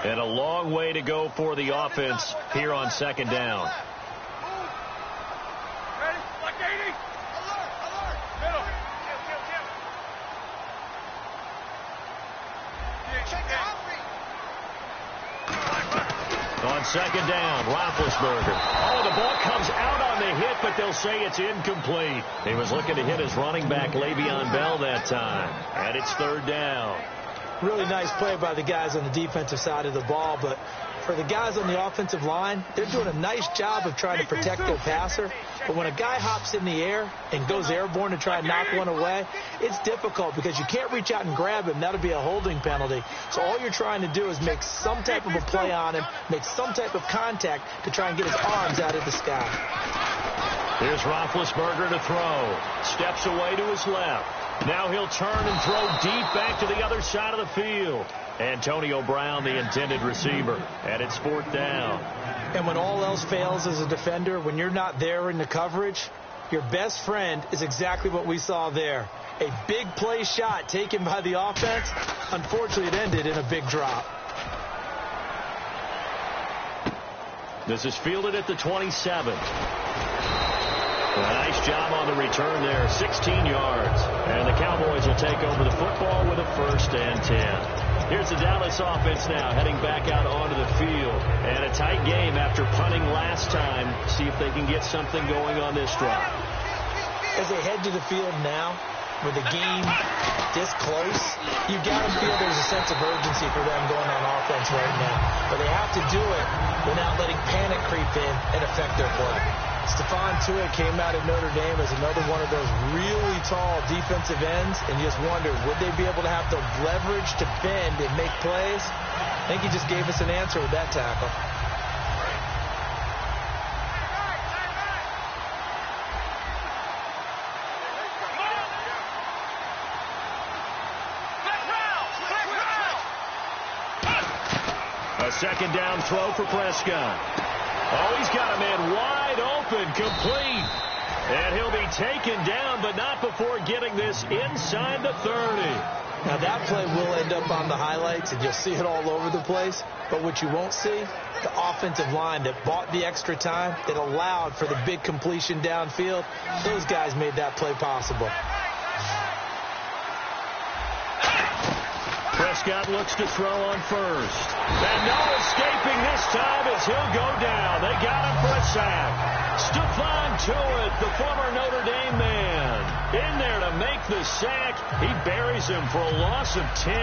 And a long way to go for the offense here on second down. On second down, Roethlisberger. Oh, the ball comes out on the hit, but they'll say it's incomplete. He was looking to hit his running back, Le'Veon Bell, that time. And it's third down. Really nice play by the guys on the defensive side of the ball, but for the guys on the offensive line, they're doing a nice job of trying to protect their passer. But when a guy hops in the air and goes airborne to try and knock one away, it's difficult because you can't reach out and grab him. That'll be a holding penalty. So all you're trying to do is make some type of a play on him, make some type of contact to try and get his arms out of the sky. Here's Roethlisberger to throw. Steps away to his left. Now he'll turn and throw deep back to the other side of the field. Antonio Brown, the intended receiver, and it's fourth down. And when all else fails as a defender, when you're not there in the coverage, your best friend is exactly what we saw there. A big play shot taken by the offense. Unfortunately, it ended in a big drop. This is fielded at the 27. A nice job on the return there, 16 yards. And the Cowboys will take over the football with a 1st and 10. Here's the Dallas offense now heading back out onto the field. And a tight game after punting last time. See if they can get something going on this drive. As they head to the field now, with the game this close, you got to feel there's a sense of urgency for them going on offense right now. But they have to do it without letting panic creep in and affect their play. Stephon Tuitt came out of Notre Dame as another one of those really tall defensive ends, and you just wonder, would they be able to have the leverage to bend and make plays? I think he just gave us an answer with that tackle. A second down throw for Prescott. Oh, he's got a man wide open, complete. And he'll be taken down, but not before getting this inside the 30. Now, that play will end up on the highlights, and you'll see it all over the place. But what you won't see, the offensive line that bought the extra time, that allowed for the big completion downfield, those guys made that play possible. Prescott looks to throw on first. And no escaping this time as he'll go down. They got him for a sack. Stephon Tuitt, the former Notre Dame man, in there to make the sack. He buries him for a loss of 10.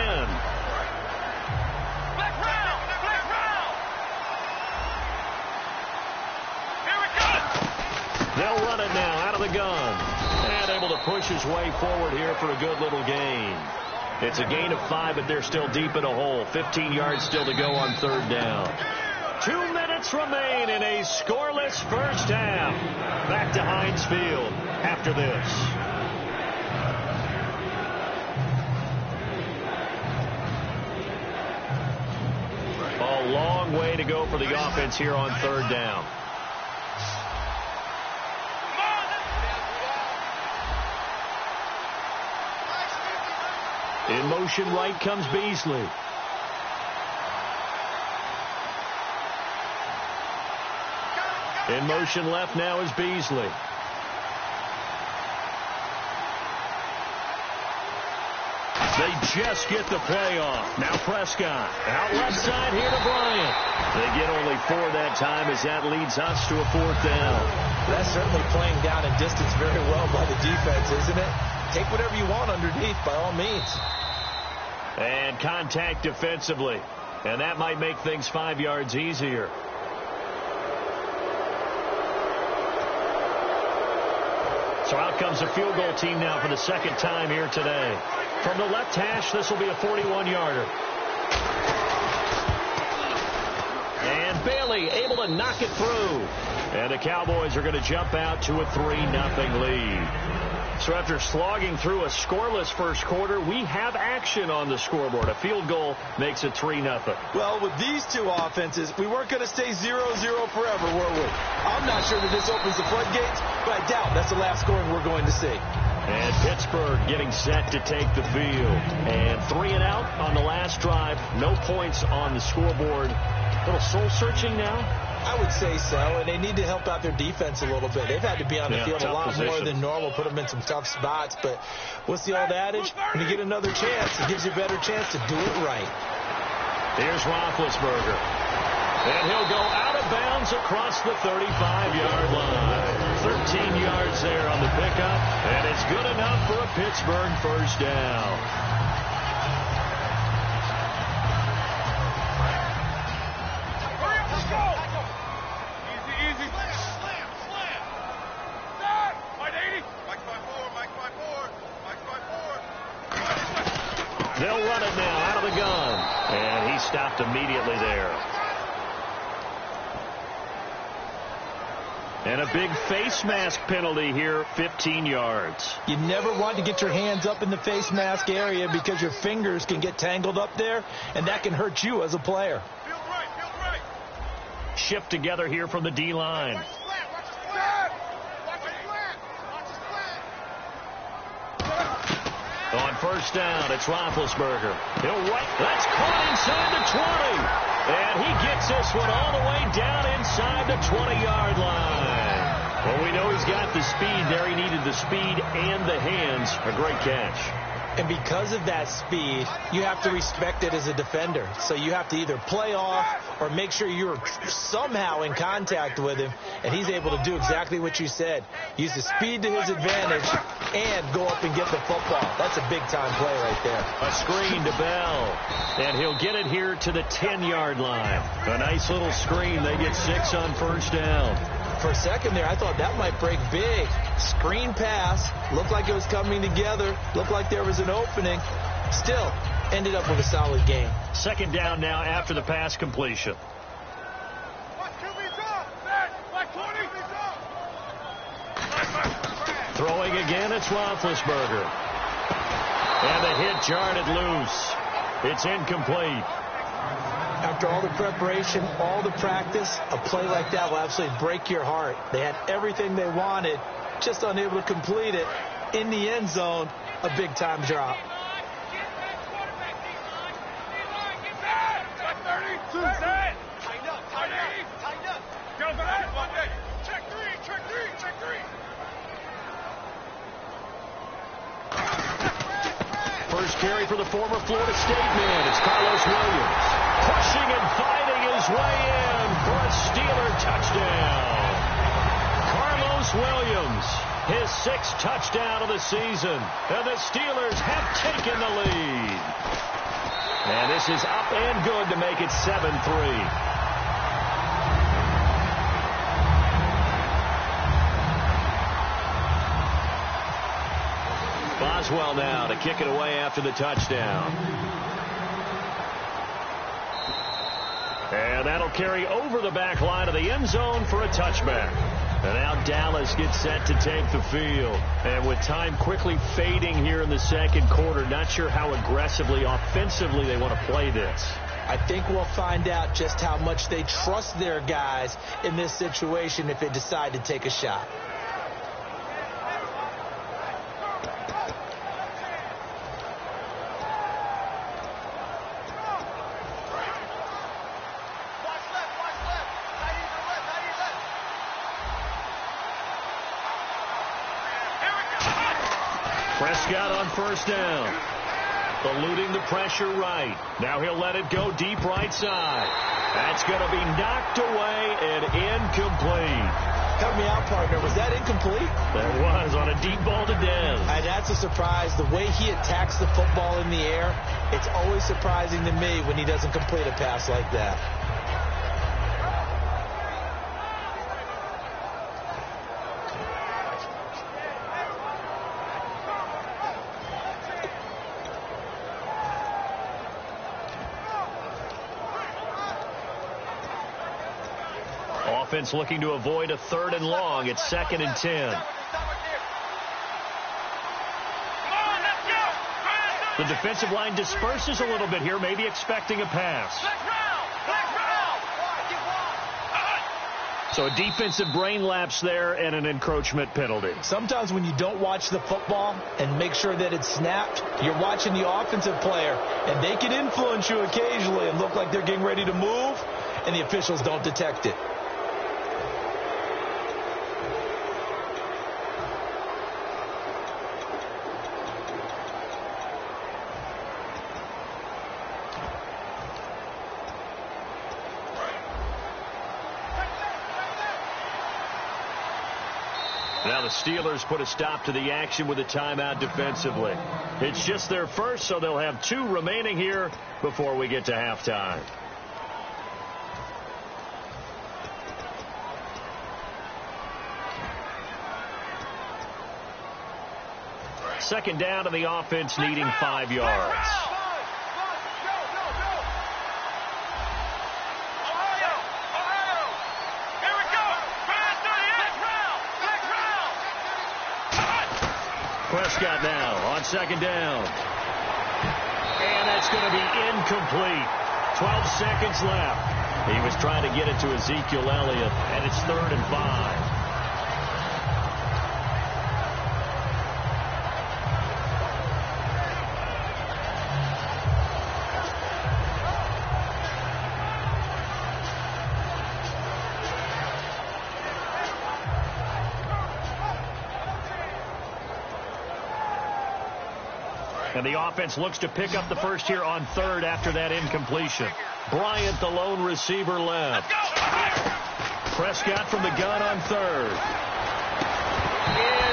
Here we go. They'll run it now out of the gun. And able to push his way forward here for a good little gain. It's a gain of 5, but they're still deep in a hole. 15 yards still to go on third down. 2 minutes remain in a scoreless first half. Back to Heinz Field after this. A long way to go for the offense here on third down. In motion right comes Beasley. In motion left now is Beasley. They just get the play off. Now Prescott. Out left side here to Bryant. They get only 4 that time as that leads us to a 4th down. That's certainly playing down in distance very well by the defense, isn't it? Take whatever you want underneath by all means. And contact defensively. And that might make things 5 yards easier. So out comes the field goal team now for the second time here today. From the left hash, this will be a 41-yarder. And Bailey able to knock it through. And the Cowboys are going to jump out to a 3-0 lead. So after slogging through a scoreless first quarter, we have action on the scoreboard. A field goal makes it 3-0. Well, with these two offenses, we weren't going to stay 0-0 forever, were we? I'm not sure that this opens the floodgates, but I doubt that's the last scoring we're going to see. And Pittsburgh getting set to take the field. And 3 and out on the last drive. No points on the scoreboard. A little soul-searching now? I would say so, and they need to help out their defense a little bit. They've had to be on the field a lot more than normal, put them in some tough spots. But what's the old adage? When you get another chance, it gives you a better chance to do it right. Here's Roethlisberger. And he'll go out of bounds across the 35-yard line. 13 yards there on the pickup, and it's good enough for a Pittsburgh first down. They'll run it now out of the gun. And he stopped immediately there. And a big face mask penalty here, 15 yards. You never want to get your hands up in the face mask area because your fingers can get tangled up there, and that can hurt you as a player. Field right. Shift together here from the D-line. On first down, it's Roethlisberger. He'll right. That's caught inside the 20. And he gets this one all the way down inside the 20-yard line. Well, we know he's got the speed there. He needed the speed and the hands. A great catch. And because of that speed, you have to respect it as a defender. So you have to either play off or make sure you're somehow in contact with him. And he's able to do exactly what you said. Use the speed to his advantage and go up and get the football. That's a big-time play right there. A screen to Bell. And he'll get it here to the 10-yard line. A nice little screen. They get 6 on first down. For a second there, I thought that might break big. Screen pass. Looked like it was coming together. Looked like there was an opening. Still, ended up with a solid game. Second down now after the pass completion. Throwing again, it's Roethlisberger. And the hit jarred loose. It's incomplete. After all the preparation, all the practice, a play like that will absolutely break your heart. They had everything they wanted, just unable to complete it. In the end zone, a big-time drop. First carry for the former Florida State man. It's Carlos Williams. Pushing and fighting his way in for a Steeler touchdown. Carlos Williams, his 6th touchdown of the season. And the Steelers have taken the lead. And this is up and good to make it 7-3. Boswell now to kick it away after the touchdown. And that'll carry over the back line of the end zone for a touchback. And now Dallas gets set to take the field. And with time quickly fading here in the second quarter, not sure how aggressively, offensively they want to play this. I think we'll find out just how much they trust their guys in this situation if they decide to take a shot. Prescott on first down. Eluding the pressure right. Now he'll let it go deep right side. That's going to be knocked away and incomplete. Help me out, partner. Was that incomplete? That was on a deep ball to Dez. And that's a surprise. The way he attacks the football in the air, it's always surprising to me when he doesn't complete a pass like that. Offense looking to avoid a 3rd and long. It's 2nd and 10. The defensive line disperses a little bit here, maybe expecting a pass. So a defensive brain lapse there and an encroachment penalty. Sometimes when you don't watch the football and make sure that it's snapped, you're watching the offensive player, and they can influence you occasionally and look like they're getting ready to move, and the officials don't detect it. Now the Steelers put a stop to the action with a timeout defensively. It's just their first, so they'll have 2 remaining here before we get to halftime. Second down to the offense, needing 5 yards. Prescott now on second down. And that's going to be incomplete. 12 seconds left. He was trying to get it to Ezekiel Elliott, and it's 3rd and 5. And the offense looks to pick up the first here on 3rd after that incompletion. Bryant, the lone receiver, left. Prescott from the gun on 3rd.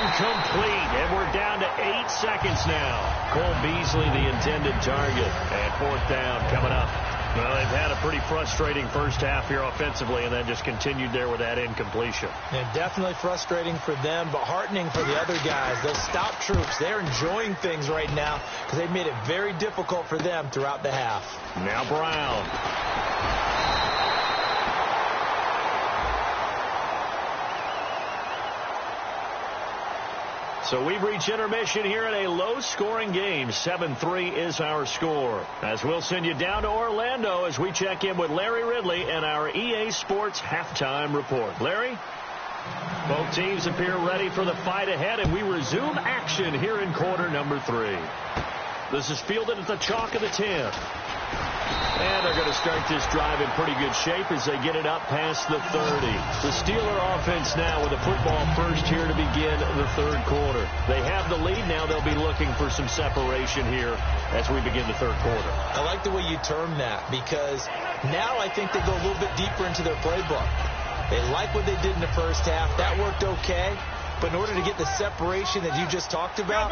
Incomplete. And we're down to 8 seconds now. Cole Beasley, the intended target. And 4th down coming up. Well, they've had a pretty frustrating first half here offensively and then just continued there with that incompletion. And definitely frustrating for them, but heartening for the other guys. Those stout troops, they're enjoying things right now because they've made it very difficult for them throughout the half. Now Brown. So we've reached intermission here in a low-scoring game. 7-3 is our score. As we'll send you down to Orlando as we check in with Larry Ridley and our EA Sports halftime report. Larry? Both teams appear ready for the fight ahead, and we resume action here in quarter number 3. This is fielded at the chalk of the 10. And they're going to start this drive in pretty good shape as they get it up past the 30. The Steeler offense now with a football first here to begin the 3rd quarter. They have the lead. Now they'll be looking for some separation here as we begin the 3rd quarter. I like the way you term that because now I think they go a little bit deeper into their playbook. They like what they did in the first half. That worked okay. But in order to get the separation that you just talked about,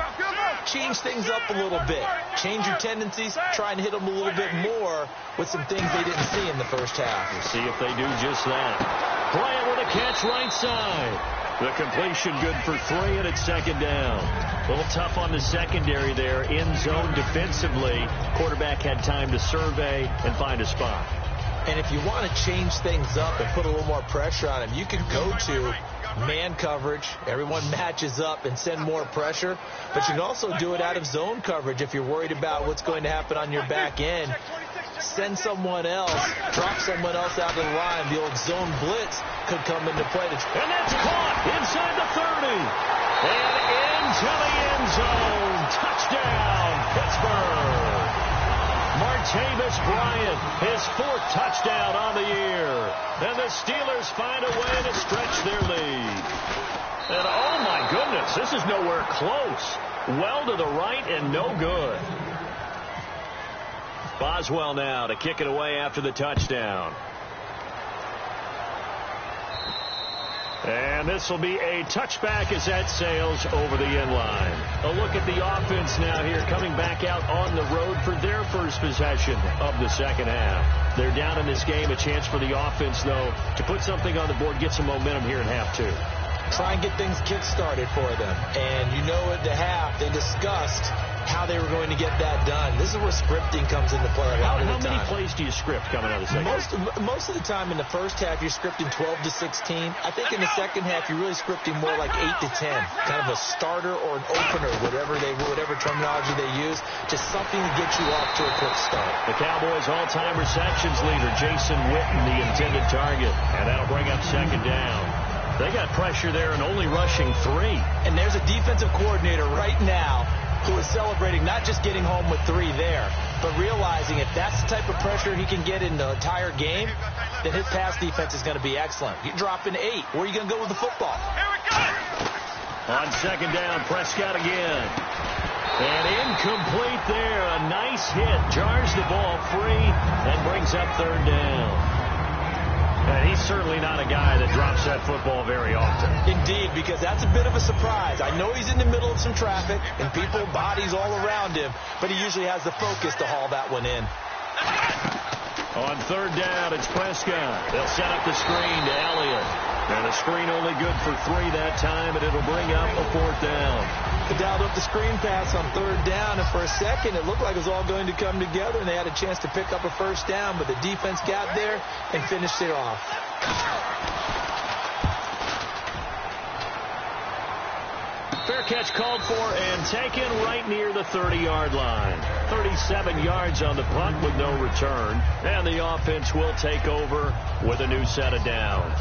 change things up a little bit. Change your tendencies. Try and hit them a little bit more with some things they didn't see in the first half. We'll see if they do just that. Bryant with a catch right side. The completion good for 3, and it's 2nd down. A little tough on the secondary there. In zone defensively. Quarterback had time to survey and find a spot. And if you want to change things up and put a little more pressure on him, you can go to man coverage. Everyone matches up and send more pressure. But you can also do it out of zone coverage if you're worried about what's going to happen on your back end. Send someone else, drop someone else out of the line. The old zone blitz could come into play. And that's caught inside the 30. And into the end zone. Touchdown, Pittsburgh. Martavis Bryant, his 4th touchdown on the year. And the Steelers find a way to stretch their lead. And oh my goodness, this is nowhere close. Well to the right and no good. Boswell now to kick it away after the touchdown. And this will be a touchback as that sails over the end line. A look at the offense now here coming back out on the road for their first possession of the second half. They're down in this game. A chance for the offense, though, to put something on the board, get some momentum here in half 2. Try and get things kick-started for them. And you know at the half they discussed how they were going to get that done. This is where scripting comes into play a lot of the time. How many plays do you script coming out of the second? Most of the time in the first half, you're scripting 12 to 16. I think in the second half, you're really scripting more like 8 to 10. Kind of a starter or an opener, whatever terminology they use. Just something to get you off to a quick start. The Cowboys' all-time receptions leader, Jason Witten, the intended target. And that'll bring up second down. They got pressure there and only rushing 3. And there's a defensive coordinator right now who is celebrating not just getting home with 3 there, but realizing if that's the type of pressure he can get in the entire game, then his pass defense is going to be excellent. You're dropping 8. Where are you going to go with the football? On second down, Prescott again. And incomplete there. A nice hit. Jars the ball free and brings up third down. And he's certainly not a guy that drops that football very often. Indeed, because that's a bit of a surprise. I know he's in the middle of some traffic and people, bodies all around him, but he usually has the focus to haul that one in. On third down, it's Prescott. They'll set up the screen to Elliott. And the screen only good for 3 that time, and it'll bring up a fourth down. They dialed up the screen pass on third down, and for a second it looked like it was all going to come together, and they had a chance to pick up a first down, but the defense got there and finished it off. Fair catch called for and taken right near the 30-yard line. 37 yards on the punt with no return, and the offense will take over with a new set of downs.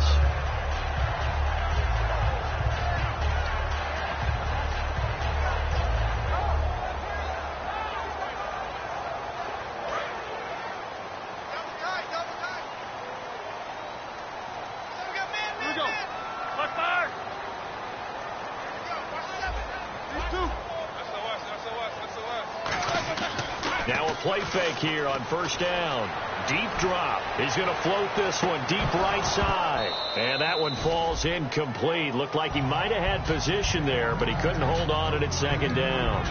Now a play fake here on first down. Deep drop. He's going to float this one deep right side. And that one falls incomplete. Looked like he might have had position there, but he couldn't hold on at second down.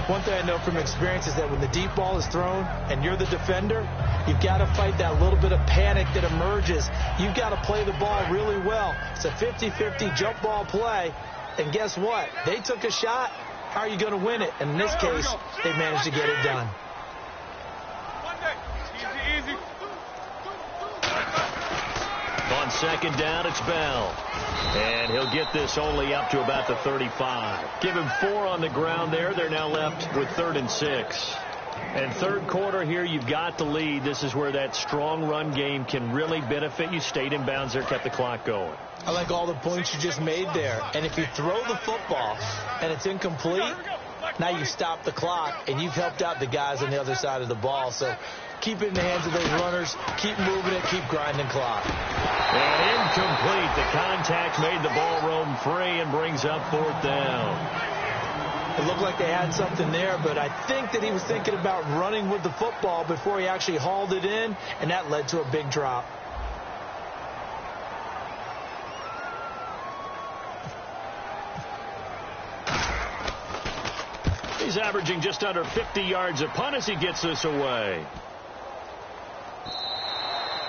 One thing I know from experience is that when the deep ball is thrown and you're the defender, you've got to fight that little bit of panic that emerges. You've got to play the ball really well. It's a 50-50 jump ball play. And guess what? They took a shot. How are you going to win it? And in this case, they managed to get it done. Easy. On second down, it's Bell. And he'll get this only up to about the 35. Give him 4 on the ground there. They're now left with 3rd and 6. And third quarter here, you've got the lead. This is where that strong run game can really benefit you. Stayed in bounds there, kept the clock going. I like all the points you just made there. And if you throw the football and it's incomplete, now you stop the clock and you've helped out the guys on the other side of the ball. So keep it in the hands of those runners. Keep moving it. Keep grinding clock. And incomplete. The contact made the ball roam free and brings up 4th down. It looked like they had something there, but I think that he was thinking about running with the football before he actually hauled it in, and that led to a big drop. He's averaging just under 50 yards a punt as he gets this away.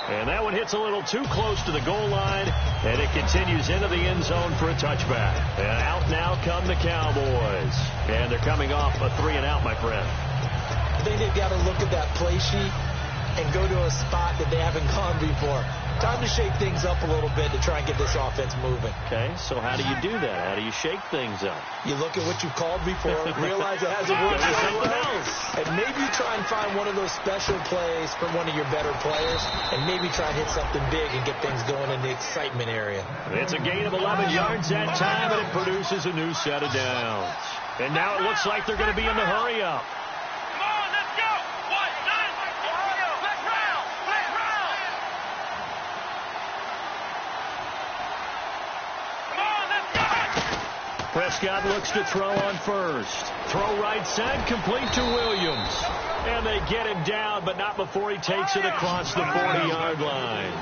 And that one hits a little too close to the goal line, and it continues into the end zone for a touchback. And out now come the Cowboys. And they're coming off a 3-and-out, my friend. I think they've got to look at that play sheet and go to a spot that they haven't gone before. Time to shake things up a little bit to try and get this offense moving. Okay, so how do you do that? How do you shake things up? You look at what you've called before, realize it hasn't worked so well, and maybe you try and find one of those special plays from one of your better players, and maybe try and hit something big and get things going in the excitement area. It's a gain of 11 yards that time, and it produces a new set of downs. And now it looks like they're going to be in the hurry-up. Prescott looks to throw on first. Throw right side, complete to Williams. And they get him down, but not before he takes it across the 40-yard line.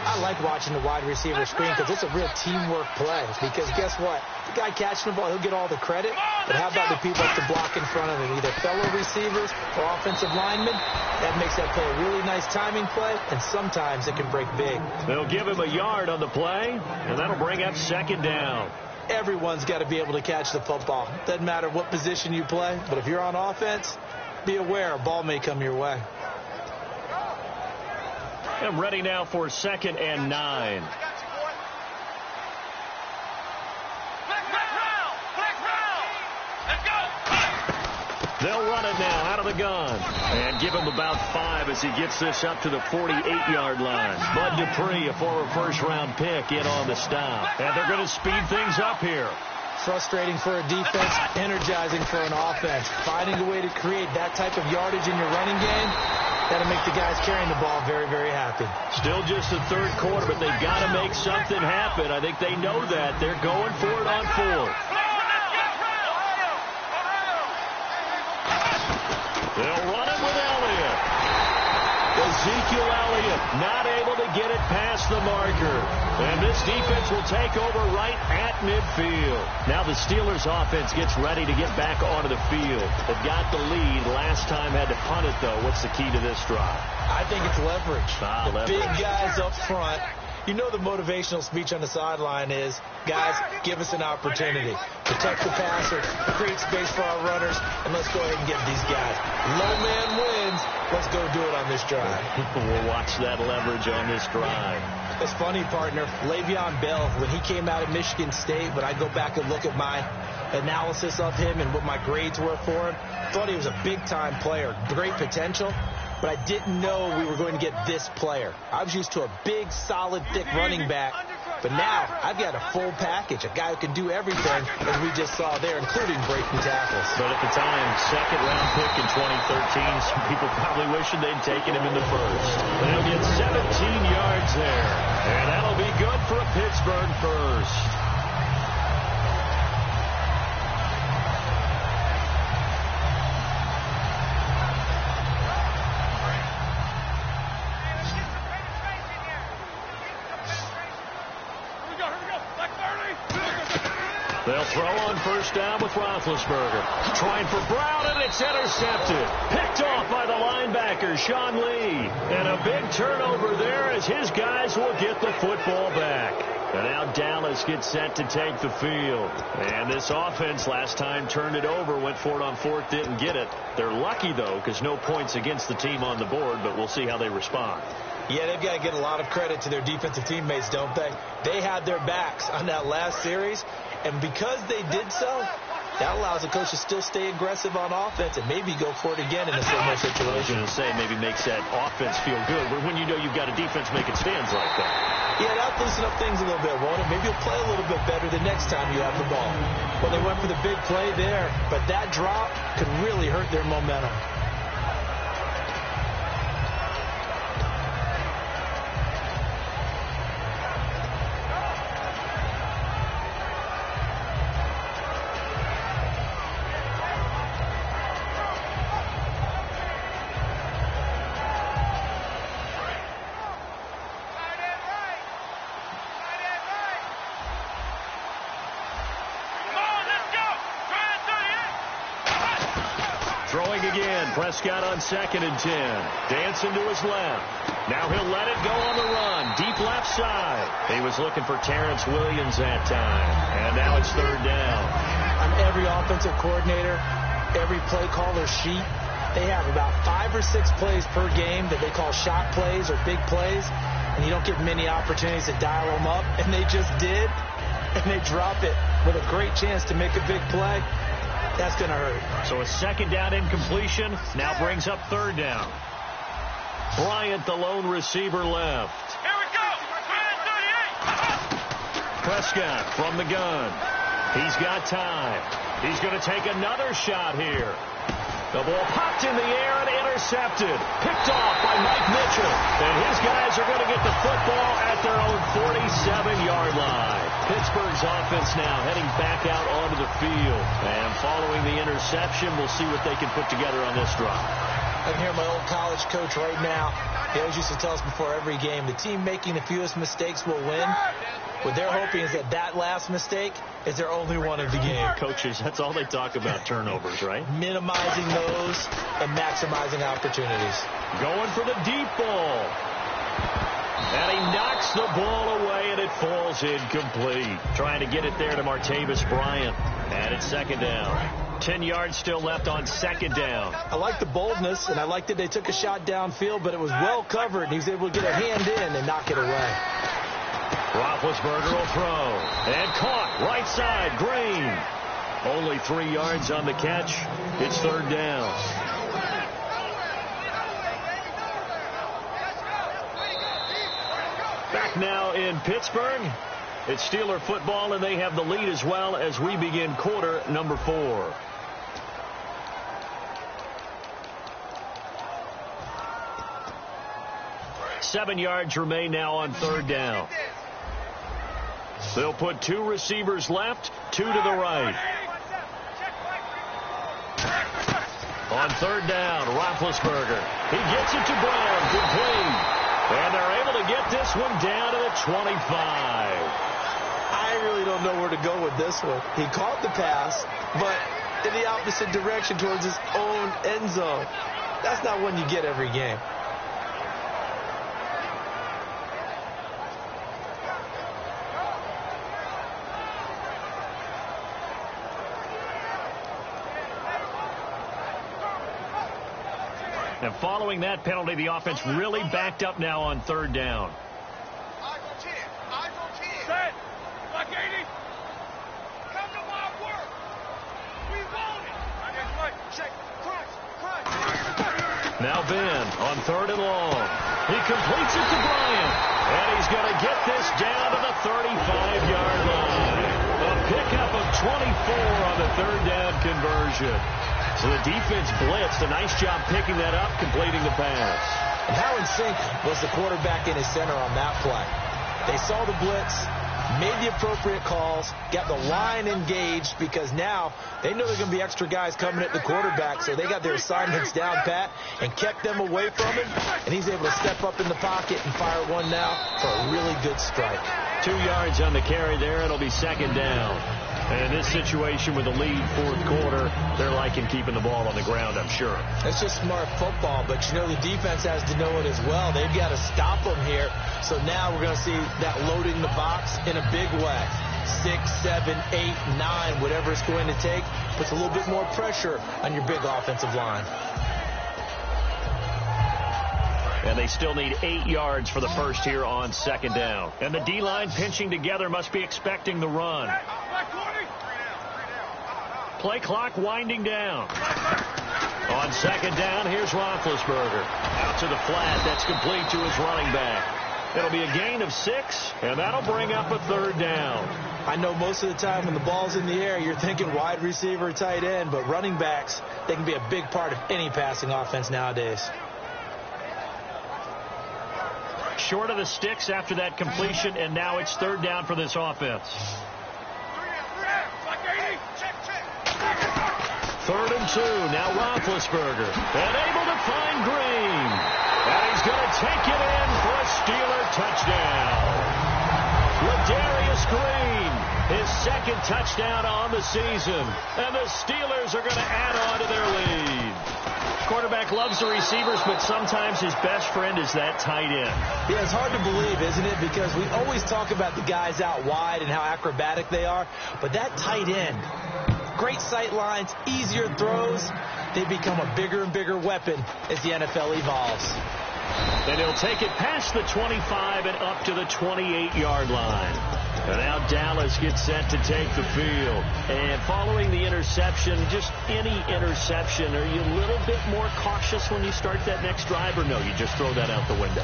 I like watching the wide receiver screen because it's a real teamwork play. Because guess what? The guy catching the ball, he'll get all the credit. But how about the people up to block in front of him? Either fellow receivers or offensive linemen. That makes that play a really nice timing play, and sometimes it can break big. They'll give him a yard on the play, and that'll bring up second down. everyone's got to be able to catch the football. Doesn't matter what position you play, but if you're on offense, be aware a ball may come your way. And ready now for 2nd and 9. They'll run it now out of the gun. And give him about 5 as he gets this up to the 48-yard line. Bud Dupree, a former first-round pick, in on the stop. And they're going to speed things up here. Frustrating for a defense, energizing for an offense. Finding a way to create that type of yardage in your running game, that'll make the guys carrying the ball very, very happy. Still just the 3rd quarter, but they've got to make something happen. I think they know that. They're going for it on 4th. They'll run it with Elliott. Ezekiel Elliott not able to get it past the marker. And this defense will take over right at midfield. Now the Steelers offense gets ready to get back onto the field. They've got the lead. Last time had to punt it, though. What's the key to this drive? I think it's leverage. Leverage. Big guys up front. You know the motivational speech on the sideline is, guys, give us an opportunity. Protect the passer, create space for our runners, and let's go ahead and get these guys. Low man wins. Let's go do it on this drive. We'll watch that leverage on this drive. It's funny, partner. Le'Veon Bell, when he came out of Michigan State, when I go back and look at my analysis of him and what my grades were for him, thought he was a big-time player, great potential. But I didn't know we were going to get this player. I was used to a big, solid, thick running back. But now I've got a full package, a guy who can do everything, as we just saw there, including breaking tackles. But at the time, 2nd-round pick in 2013, some people probably wishing they'd taken him in the 1st. But he'll get 17 yards there. And that'll be good for a Pittsburgh first. They'll throw on 1st down with Roethlisberger. Trying for Brown, and it's intercepted. Picked off by the linebacker, Sean Lee. And a big turnover there as his guys will get the football back. And now Dallas gets set to take the field. And this offense last time turned it over, went for it on 4th, didn't get it. They're lucky, though, because no points against the team on the board, but we'll see how they respond. Yeah, they've got to get a lot of credit to their defensive teammates, don't they? They had their backs on that last series, and because they did so, that allows the coach to still stay aggressive on offense and maybe go for it again in a similar situation. I was going to say, maybe makes that offense feel good, but when you know you've got a defense making stands like that. Yeah, that'll loosen up things a little bit, won't it? Maybe you'll play a little bit better the next time you have the ball. Well, they went for the big play there, but that drop could really hurt their momentum. Throwing again, Prescott on 2nd and 10. Dancing to his left. Now he'll let it go on the run. Deep left side. He was looking for Terrence Williams that time. And now it's 3rd down. On every offensive coordinator, every play caller sheet, they have about 5 or 6 plays per game that they call shot plays or big plays. And you don't get many opportunities to dial them up. And they just did. And they drop it with a great chance to make a big play. That's going to hurt. So a 2nd down incompletion now brings up 3rd down. Bryant, the lone receiver, left. Here we go. Prescott from the gun. He's got time. He's going to take another shot here. The ball popped in the air and intercepted. Picked off by Mike Mitchell. And his guys are going to get the football at their own 47-yard line. Pittsburgh's offense now heading back out onto the field. And following the interception, we'll see what they can put together on this drive. I can hear my old college coach right now. He always used to tell us before every game, the team making the fewest mistakes will win. What they're hoping is that that last mistake is their only one of the game. Coaches, that's all they talk about, turnovers, right? Minimizing those and maximizing opportunities. Going for the deep ball. And he knocks the ball away, and it falls incomplete. Trying to get it there to Martavis Bryant. And it's second down. 10 yards still left on second down. I like the boldness, and I like that they took a shot downfield, but it was well covered, and he was able to get a hand in and knock it away. Roethlisberger will throw. And caught. Right side. Green. Only 3 yards on the catch. It's third down. Back now in Pittsburgh. It's Steeler football, and they have the lead as well as we begin quarter number 4. Seven yards remain now on third down. They'll put 2 receivers left, 2 to the right. On third down, Roethlisberger. He gets it to Brown, complete. And they're able to get this one down to the 25. I really don't know where to go with this one. He caught the pass, but in the opposite direction towards his own end zone. That's not one you get every game. And following that penalty, the offense really backed up now on third down. Eyes on 10. Eyes on 10. Set. Like 80. Come to my work. We want it. Right. Check. Crunch. Now Ben on third and long. He completes it to Bryant. And he's going to get this down to the 35-yard line. A pickup of 24 on the third down conversion. So the defense blitzed. A nice job picking that up, completing the pass. And how in sync was the quarterback in his center on that play? They saw the blitz, made the appropriate calls, got the line engaged, because now they know there are going to be extra guys coming at the quarterback, so they got their assignments down pat and kept them away from him, and he's able to step up in the pocket and fire one now for a really good strike. 2 yards on the carry there. It'll be second down. And in this situation with the lead fourth quarter, they're liking keeping the ball on the ground, I'm sure. It's just smart football, but you know the defense has to know it as well. They've got to stop them here. So now we're going to see that loading the box in a big way. 6, 7, 8, 9, whatever it's going to take, puts a little bit more pressure on your big offensive line. And they still need 8 yards for the first here on second down. And the D-line pinching together, must be expecting the run. Play clock winding down. On second down, here's Roethlisberger. Out to the flat. That's complete to his running back. It'll be a gain of 6, and that'll bring up a third down. I know most of the time when the ball's in the air, you're thinking wide receiver, tight end, but running backs, they can be a big part of any passing offense nowadays. Short of the sticks after that completion, and now it's third down for this offense. 3rd and 2. Now Roethlisberger. And able to find Green. And he's going to take it in for a Steeler touchdown. Ladarius Green, his second touchdown on the season. And the Steelers are going to add on to their lead. Quarterback loves the receivers, but sometimes his best friend is that tight end. Yeah, it's hard to believe, isn't it? Because we always talk about the guys out wide and how acrobatic they are. But that tight end, great sight lines, easier throws, they become a bigger and bigger weapon as the NFL evolves. And he'll take it past the 25 and up to the 28-yard line. And now Dallas gets set to take the field. And following the interception, just any interception, are you a little bit more cautious when you start that next drive, or no, you just throw that out the window?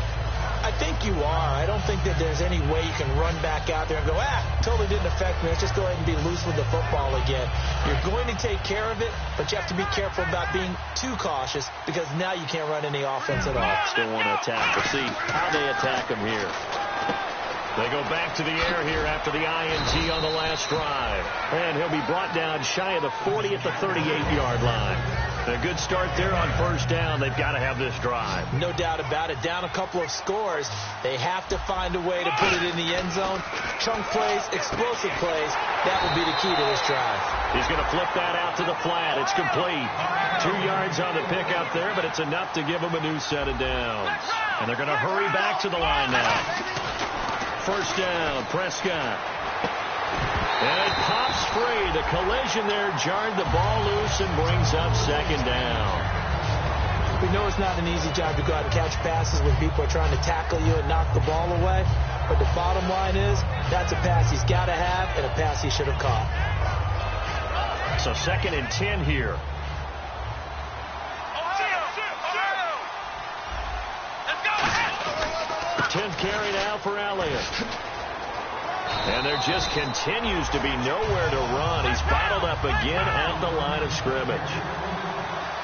I think you are. I don't think that there's any way you can run back out there and go, totally didn't affect me. Let's just go ahead and be loose with the football again. You're going to take care of it, but you have to be careful about being too cautious, because now you can't run any offense at all. Still want to attack. We'll see how they attack them here. They go back to the air here after the INT on the last drive. And he'll be brought down shy of the 40 at the 38-yard line. A good start there on first down. They've got to have this drive. No doubt about it. Down a couple of scores. They have to find a way to put it in the end zone. Chunk plays, explosive plays. That will be the key to this drive. He's going to flip that out to the flat. It's complete. 2 yards on the pickup there, but it's enough to give them a new set of downs. And they're going to hurry back to the line now. First down, Prescott. And it pops free. The collision there jarred the ball loose and brings up second down. We know it's not an easy job to go out and catch passes when people are trying to tackle you and knock the ball away. But the bottom line is, that's a pass he's got to have and a pass he should have caught. So 2nd and 10 here. 10th carry now for Elliott. And there just continues to be nowhere to run. He's bottled up again at the line of scrimmage.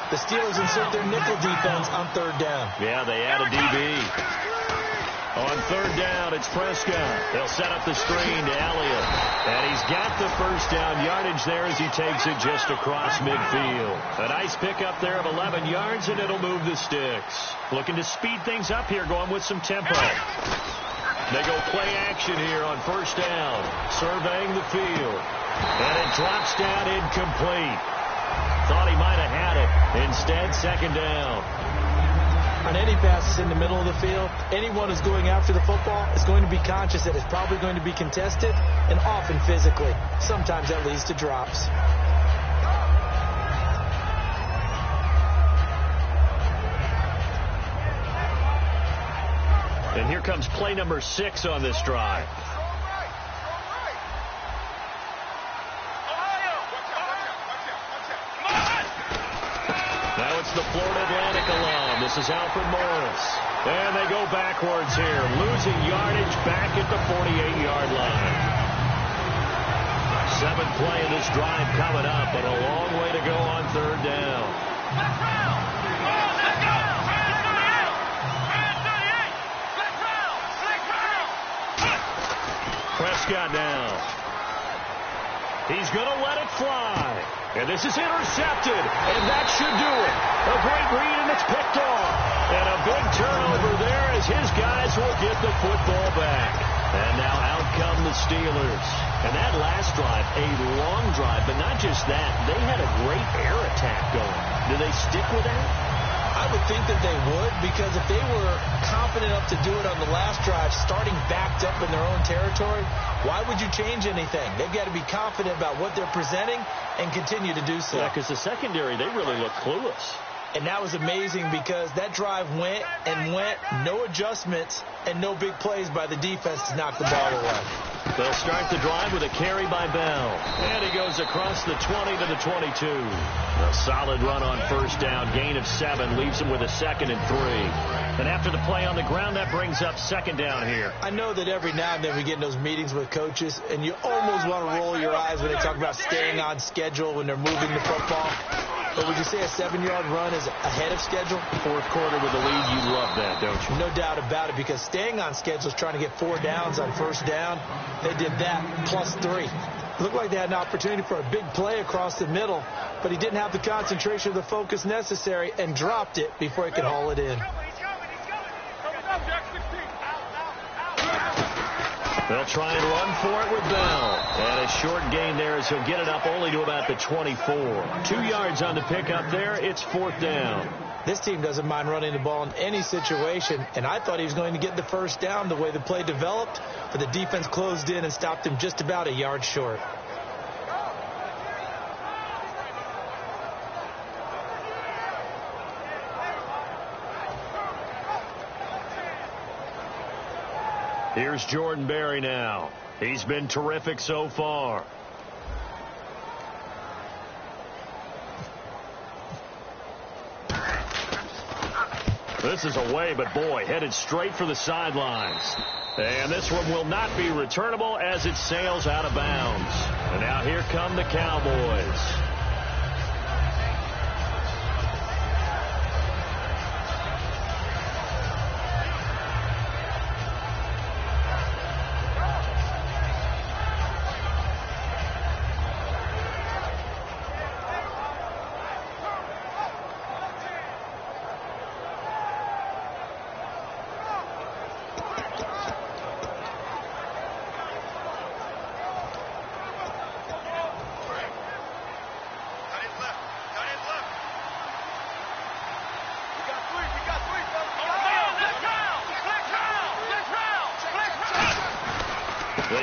The Steelers insert their nickel defense on 3rd down. Yeah, they add a DB. On 3rd down, it's Prescott. They'll set up the screen to Elliott. And he's got the first down yardage there as he takes it just across midfield. A nice pickup there of 11 yards, and it'll move the sticks. Looking to speed things up here, going with some tempo. They go play action here on first down, surveying the field. And it drops down incomplete. Thought he might have had it. Instead, 2nd down. On any passes in the middle of the field, anyone who's going after the football is going to be conscious that it's probably going to be contested, and often physically. Sometimes that leads to drops. And here comes play number 6 on this drive. Now it's the Florida Atlantic alum. This is Alfred Morris. And they go backwards here, losing yardage back at the 48-yard line. 7th play of this drive coming up, and a long way to go on 3rd down. Prescott now. He's going to let it fly. And this is intercepted. And that should do it. A great read, and it's picked off. And a big turnover there as his guys will get the football back. And now out come the Steelers. And that last drive, a long drive, but not just that. They had a great air attack going. Do they stick with that? I would think that they would, because if they were confident enough to do it on the last drive, starting backed up in their own territory, why would you change anything? They've got to be confident about what they're presenting and continue to do so. Yeah, because the secondary, they really look clueless. And that was amazing because that drive went and went, no adjustments, and no big plays by the defense to knock the ball away. They'll start the drive with a carry by Bell. And he goes across the 20 to the 22. A solid run on first down. Gain of 7 leaves him with a 2nd and 3. And after the play on the ground, that brings up 2nd down here. I know that every now and then we get in those meetings with coaches, and you almost want to roll your eyes when they talk about staying on schedule when they're moving the football. But would you say a 7-yard run is ahead of schedule? 4th quarter with the lead, you love that, don't you? No doubt about it, because staying on schedule is trying to get 4 downs on first down. They did that plus 3. It looked like they had an opportunity for a big play across the middle, but he didn't have the concentration or the focus necessary and dropped it before he could haul it in. They'll try and run for it with Bell. And a short gain there as he'll get it up only to about the 24. 2 yards on the pickup there. It's 4th down. This team doesn't mind running the ball in any situation, and I thought he was going to get the first down the way the play developed, but the defense closed in and stopped him just about a yard short. Here's Jordan Berry now. He's been terrific so far. This is away, but boy, headed straight for the sidelines. And this one will not be returnable as it sails out of bounds. And now here come the Cowboys.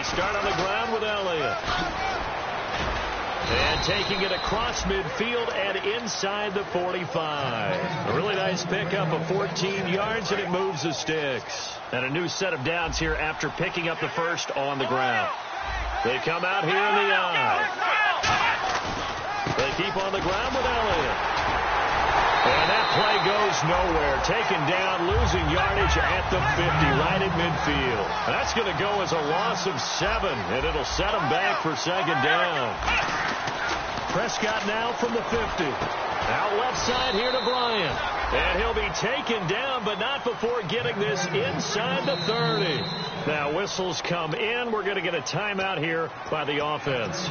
They start on the ground with Elliott. And taking it across midfield and inside the 45. A really nice pickup of 14 yards, and it moves the sticks. And a new set of downs here after picking up the first on the ground. They come out here in the eye. They keep on the ground with Elliott. And that play goes nowhere. Taken down, losing yardage at the 50, right at midfield. That's going to go as a loss of 7, and it'll set them back for second down. Prescott now from the 50. Out left side here to Bryant. And he'll be taken down, but not before getting this inside the 30. Now whistles come in. We're going to get a timeout here by the offense.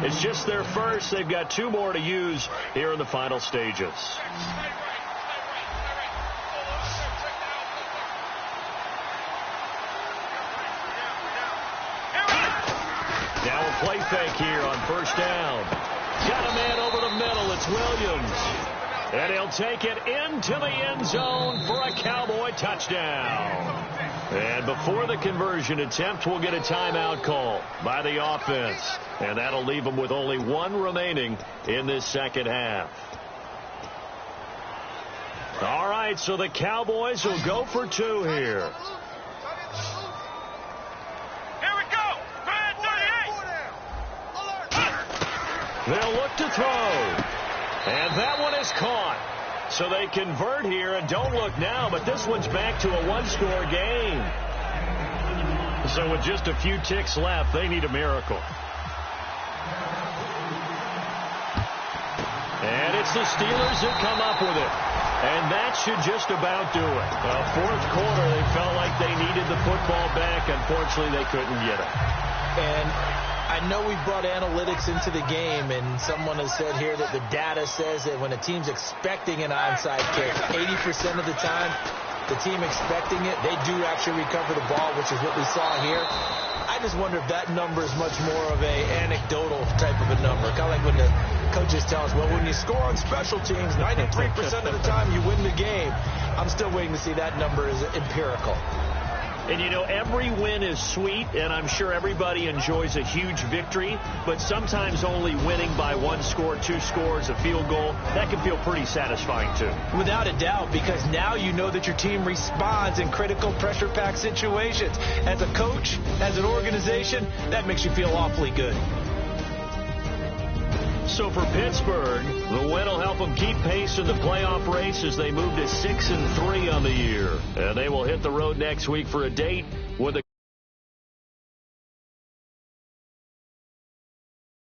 It's just their first. They've got 2 more to use here in the final stages. Now a play fake here on first down. Got a man over the middle. It's Williams. And he'll take it into the end zone for a Cowboy touchdown. And before the conversion attempt, we'll get a timeout call by the offense. And that'll leave them with only 1 remaining in this second half. All right, so the Cowboys will go for 2 here. They'll look to throw. And that one is caught. So they convert here, and don't look now, but this one's back to a 1-score game. So with just a few ticks left, they need a miracle. And it's the Steelers that come up with it. And that should just about do it. Fourth quarter, they felt like they needed the football back. Unfortunately, they couldn't get it. And I know we brought analytics into the game, and someone has said here that the data says that when a team's expecting an onside kick, 80% of the time, the team expecting it, they do actually recover the ball, which is what we saw here. I just wonder if that number is much more of a anecdotal type of a number. Kind of like when the coaches tell us, well, when you score on special teams, 93% of the time you win the game. I'm still waiting to see that number is empirical. And, you know, every win is sweet, and I'm sure everybody enjoys a huge victory, but sometimes only winning by 1 score, 2 scores, a field goal, that can feel pretty satisfying, too. Without a doubt, because now you know that your team responds in critical pressure-packed situations. As a coach, as an organization, that makes you feel awfully good. So for Pittsburgh, the win will help them keep pace in the playoff race as they move to 6-3 on the year. And they will hit the road next week for a date with the